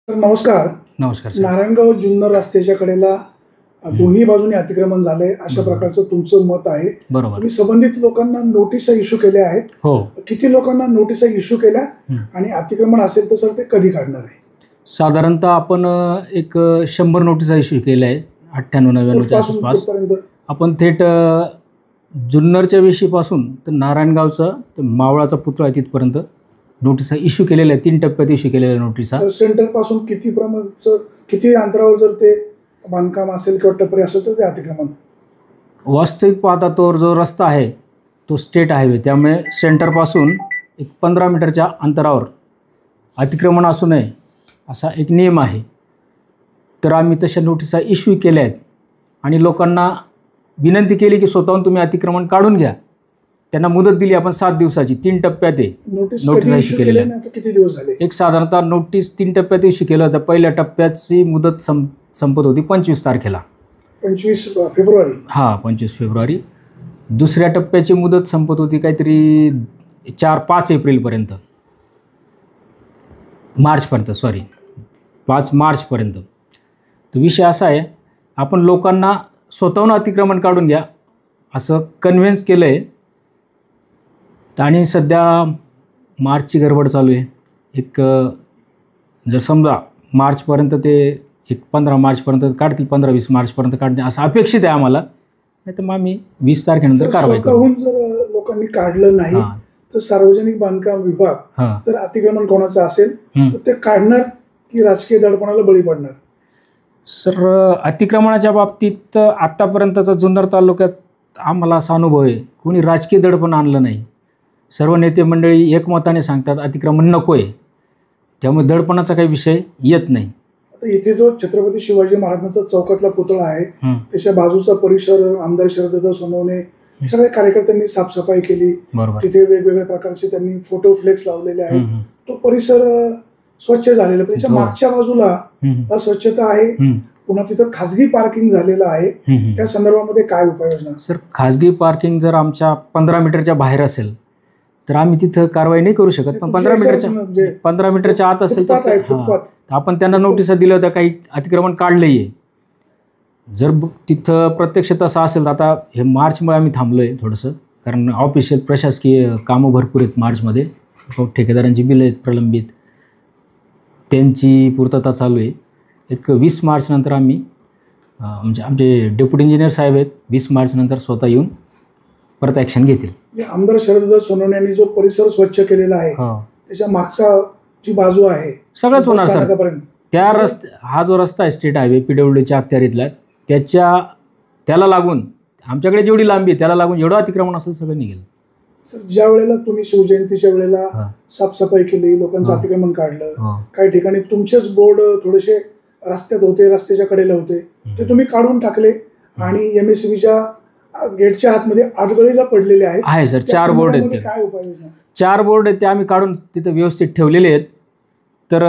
तर नमस्कार. नमस्कार सर. नारायणगाव जुन्नर रस्त्याच्या कडेला दोन्ही बाजूने अतिक्रमण झालंय अशा प्रकारचं तुमचं मत आहे. बरोबर. तुम्ही संबंधित लोकांना नोटिसा इश्यू केल्या आहेत. हो. किती लोकांना नोटिसा इश्यू केल्या आणि अतिक्रमण असेल तर सर ते कधी काढणार आहे? साधारणतः आपण एक 100 नोटिसा इश्यू केल्या आहे 98-99च्या आसपास. आपण थेट जुन्नरच्या वेशीपासून तर नारायणगावचा तर मावळाचा पुतळा आहे तिथपर्यंत नोटिसा इश्यू केलेल्या आहे. 3 टप्प्यात इश्यू केलेल्या नोटिसा. सेंटर पासून किती प्रमाणाचं किती अंतरावर जर ते बांधकाम असेल किंवा टपरी असेल तर ते अतिक्रमण? वास्तविक पाहता तो जो रस्ता आहे तो स्टेट हायवे, त्यामुळे सेंटरपासून एक 15 मीटरच्या अंतरावर अतिक्रमण असू नये असा एक नियम आहे. तर आम्ही तशा नोटिसा इश्यू केल्या आहेत आणि लोकांना विनंती केली की स्वतःहून तुम्ही अतिक्रमण काढून घ्या. त्यांना मुदत दिली आपण 7 दिवसाची. 3 टप्प्यात आहे नोटिसा इश्यू केलेल्या. किती दिवस झाले? एक साधारणतः नोटीस 3 टप्प्यात इश्यू केलं होतं. पहिल्या टप्प्याची मुदत संपत होती 25 तारखेला. 25 फेब्रुवारी. हां, 25 फेब्रुवारी. दुसऱ्या टप्प्याची मुदत संपत होती काहीतरी 4-5 एप्रिलपर्यंत, मार्चपर्यंत, 5 मार्चपर्यंत. तर विषय असा आहे, आपण लोकांना स्वतःहून अतिक्रमण काढून घ्या असं कन्व्हिन्स केलं आहे. आणि सध्या मार्चची गडबड चालू आहे. एक जर समजा मार्चपर्यंत ते एक 15 मार्चपर्यंत काढतील, 15-20 मार्चपर्यंत काढणे असं अपेक्षित आहे आम्हाला. नाही तर मग आम्ही 20 तारखेनंतर कारवाई करू. जर लोकांनी काढलं नाही तर सार्वजनिक बांधकाम विभाग जर अतिक्रमण कोणाचं असेल तर ते काढणार की राजकीय दडपणाला बळी पडणार? सर, अतिक्रमणाच्या बाबतीत आत्तापर्यंतचा जुन्नर तालुक्यात आम्हाला असा अनुभव आहे, कोणी राजकीय दडपण आणलं नाही. सर्व नेते मंडळी एकमताने सांगतात अतिक्रमण नको आहे, त्यामुळे दडपणाचा काही विषय येत नाही. आता इथे जो छत्रपती शिवाजी महाराजांचा चौकातला पुतळा आहे त्याच्या बाजूचा परिसर आमदार शरददादा सोनवणे सगळ्या कार्यकर्त्यांनी साफसफाई केली. तिथे वेगवेगळ्या प्रकारचे त्यांनी फोटो फ्लेक्स लावलेले आहेत. तो परिसर स्वच्छ झालेला. त्याच्या मागच्या बाजूला अस्वच्छता आहे. पुन्हा तिथं खाजगी पार्किंग झालेलं आहे. त्या संदर्भामध्ये काय उपाययोजना? सर, खाजगी पार्किंग जर आमच्या 15 मीटरच्या बाहेर असेल तर आम्ही तिथं कारवाई नाही करू शकत. पण 15 मीटरच्या आत असेल तर आपण त्यांना नोटिसा दिल्या होत्या, काही अतिक्रमण काढलंही आहे. जर तिथं प्रत्यक्ष तसं असेल तर आता हे मार्चमुळे आम्ही थांबलो आहे थोडंसं, कारण ऑफिशियल प्रशासकीय कामं भरपूर आहेत मार्चमध्ये. ठेकेदारांची बिलं आहेत प्रलंबित, त्यांची पूर्तता चालू आहे. एक 20 मार्चनंतर आम्ही म्हणजे आमचे डेप्युटी इंजिनियर साहेब आहेत, 20 मार्चनंतर स्वतः येऊन परत ॲक्शन घेतील. आमदार शरददादा सोनवणे यांनी जो परिसर स्वच्छ केलेला आहे त्याच्या मागचा जी बाजू आहे सगळंच होणार सर. त्या हा जो रस्ता आहे स्टेट हायवे PWDच्या अखत्यारीतला, त्याला लागून आमच्याकडे जेवढी लांबी आहे त्याला लागून जेवढं अतिक्रमण असेल सगळं निघेल. सर, ज्या वेळेला तुम्ही शिवजयंतीच्या वेळेला साफसफाई केली, लोकांचं अतिक्रमण काढलं, काही ठिकाणी तुमचेच बोर्ड थोडेसे रस्त्यात होते, रस्त्याच्या कडेला होते, ते तुम्ही काढून टाकले आणि MSCBच्या गेटच्या आतमध्ये आडगळीला पडलेले आहेत. सर, 4 बोर्ड आहेत. काय उपाययोजना? 4 बोर्ड आहेत ते आम्ही काढून तिथं व्यवस्थित ठेवलेले आहेत. तर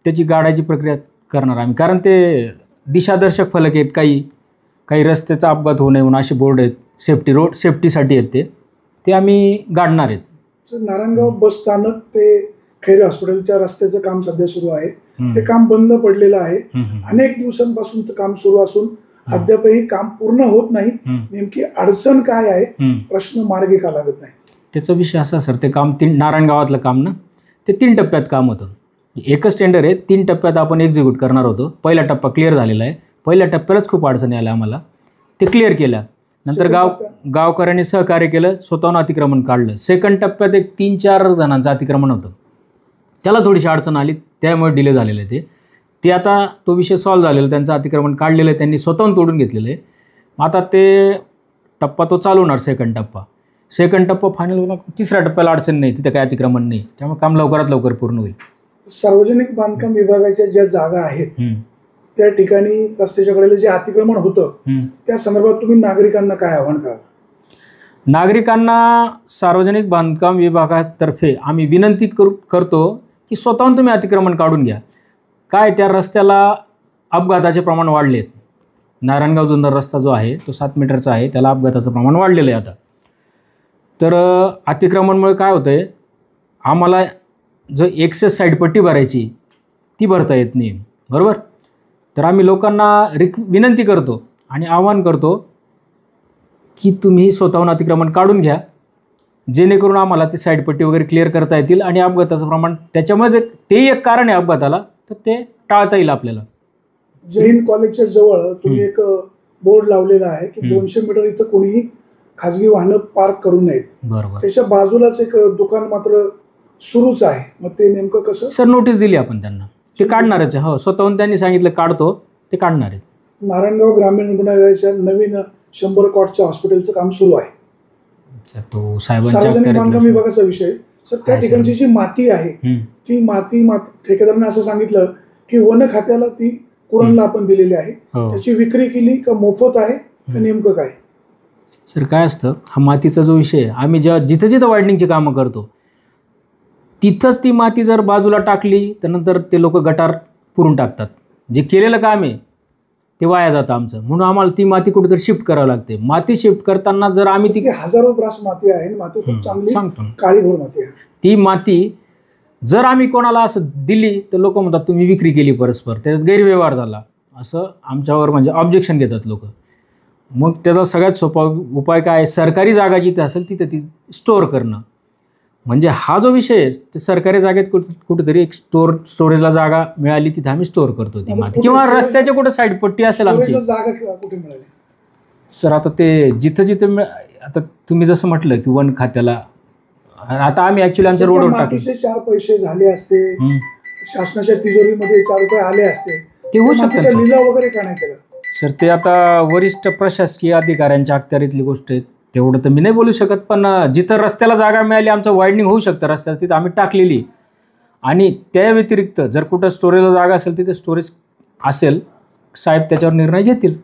त्याची गाडायची प्रक्रिया करणार आम्ही, कारण ते दिशादर्शक फलक आहेत. काही रस्त्याचा अपघात होऊ नये म्हणून असे बोर्ड आहेत, सेफ्टीसाठी आहेत ते आम्ही गाडणार आहेत. सर, नारायणगाव बस स्थानक ते खैरे हॉस्पिटलच्या रस्त्याचं काम सध्या सुरू आहे. ते काम बंद पडलेलं आहे. अनेक दिवसांपासून ते काम सुरू असून अद्यापही काम पूर्ण होत नाही. नेमकी अडचण काय आहे? प्रश्न मार्गी का लागत नाही? त्याचा विषय असा सर, ते काम नारायणगावातलं काम ना, ते 3 टप्प्यात काम होतं. एकच टेंडर आहे, 3 टप्प्यात आपण एक्झिक्यूट करणार होतो. पहिला टप्पा क्लिअर झालेला आहे. पहिल्या टप्प्यालाच खूप अडचणी आल्या आम्हाला, ते क्लिअर केलं. नंतर गावकऱ्यांनी सहकार्य केलं, स्वतःहून अतिक्रमण काढलं. सेकंड टप्प्यात एक 3-4 जणांचं अतिक्रमण होतं, त्याला थोडीशी अडचण आली, त्यामुळे डिले झालेलं आहे. ते आता तो विषय सॉल्व्ह झालेला, त्यांचं अतिक्रमण काढलेलं आहे, त्यांनी स्वतःहून तोडून घेतलेलं आहे. आता ते टप्पा तो चालू होणार. सेकंड टप्पा फायनल होणार. 3ऱ्या टप्प्याला अडचण नाही, तिथे काही अतिक्रमण नाही, त्यामुळे काम लवकरात लवकर पूर्ण होईल. सार्वजनिक बांधकाम विभागाच्या ज्या जागा आहेत त्या ठिकाणी रस्त्याच्या कडेला जे अतिक्रमण होतं त्या संदर्भात तुम्ही नागरिकांना काय आवाहन कराल? नागरिकांना सार्वजनिक बांधकाम विभागातर्फे आम्ही विनंती करतो की स्वतःहून तुम्ही अतिक्रमण काढून घ्या. काय त्या रस्त्याला अपघाताचे प्रमाण वाढले आहेत. नारायणगाव जुन्नर रस्ता जो आहे तो 7 मीटरचा आहे, त्याला अपघाताचं प्रमाण वाढलेलं आहे आता. तर अतिक्रमणमुळे काय होतं आहे, आम्हाला जो एक्सेस साईड पट्टी भरायची ती भरता येत नाही, बरोबर. तर आम्ही लोकांना विनंती करतो आणि आवाहन करतो की तुम्ही स्वतःहून अतिक्रमण काढून घ्या, जेणेकरून आम्हाला ते साईडपट्टी वगैरे क्लिअर करता येतील आणि अपघाताचं प्रमाण त्याच्यामुळे तेही एक कारण आहे अपघाताला, तर ते टाळता येईल आपल्याला. जय हिंद कॉलेजच्या जवळ तुम्ही एक बोर्ड लावलेला आहे की 200 मीटर इथं कोणीही खाजगी वाहनं पार्क करू नयेत. बरोबर. त्याच्या बाजूलाच एक दुकान मात्र सुरूच आहे, मग ते नेमकं कसं? सर नोटीस दिली आपण त्यांना, ते काढणारच आहे. हो, स्वतःहून त्यांनी सांगितलं काढतो, ते काढणार आहे. नारायणगाव ग्रामीण रुग्णालयाच्या नवीन 100 कॉटच्या हॉस्पिटलचं काम सुरू आहे. तो सार्वजनिक बांधकाम विभागाचा विषय. सर त्या ठिकाणची जी माती आहे ती माती ठेकेदारांनी असं सांगितलं की वन खात्याला ती कुरणला आपण दिलेली आहे, त्याची विक्री केली का मोफत आहे का नेमकं काय? सर काय असतं, हा मातीचा जो विषय आहे, आम्ही जेव्हा जिथं जिथं वायडनिंगची कामं करतो तिथंच ती माती जर बाजूला टाकली तर नंतर ते लोक गटार पुरून टाकतात. जे केलेलं काम आहे ते वाया जातं आमचं, म्हणून आम्हाला ती माती कुठेतरी शिफ्ट करावं लागते. माती शिफ्ट करताना जर आम्ही ती हजारो ब्रास माती आहे, माती खूप चांगली काळीभोर माती आहे. ती माती जर आम्ही कोणाला असं दिली तर लोक म्हणतात तुम्ही विक्री केली परस्पर, त्याच्यात गैरव्यवहार झाला असं आमच्यावर म्हणजे ऑब्जेक्शन घेतात लोक. मग त्याचा सगळ्यात सोपा उपाय काय आहे, सरकारी जागा जिथे असेल तिथे ती स्टोअर करणं. म्हणजे हा जो विषय आहे ते सरकारी जागेत कुठेतरी एक स्टोरेजला जागा मिळाली तिथे आम्ही स्टोअर करतो ती माती, किंवा रस्त्याच्या कुठे साईड पट्टी असेल आमची. जागा कुठे मिळाली सर? आता ते जिथं जिथं आता तुम्ही जसं म्हटलं की वन खात्याला, आता आम्ही ॲक्च्युली आमच्या रोडवर टाकले 4 पैसे झाले असते, शासनाच्या तिजोरीमध्ये 4 रुपये आले असते, ते होऊ शकतं. लिलाव वगैरे का नाही केलं? सर ते आता वरिष्ठ प्रशासकीय अधिकाऱ्यांच्या अखत्यारीतली गोष्ट आहे, तेवढं तर मी नाही बोलू शकत. पण जिथं रस्त्याला जागा मिळाली, आमचं वायडनिंग होऊ शकतं रस्त्याचं, तिथं आम्ही टाकलेली. आणि त्या व्यतिरिक्त जर कुठं स्टोरेजला जागा असेल तिथे स्टोरेज असेल, साहेब त्याच्यावर निर्णय घेतील.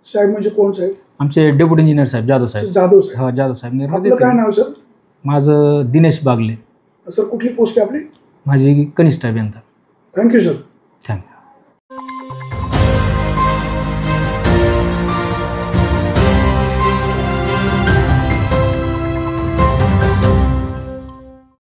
साहेब म्हणजे कोण साहेब? आमचे डेप्युटी इंजिनियर साहेब, जाधव साहेब. जाधव साहेब निर्णय देतील. काय नाव सर? माझं दिनेश बागले. सर कुठली पोस्ट आहे आपली? माझी कनिष्ठ अभियंता. Thank you sir. थँक्यू.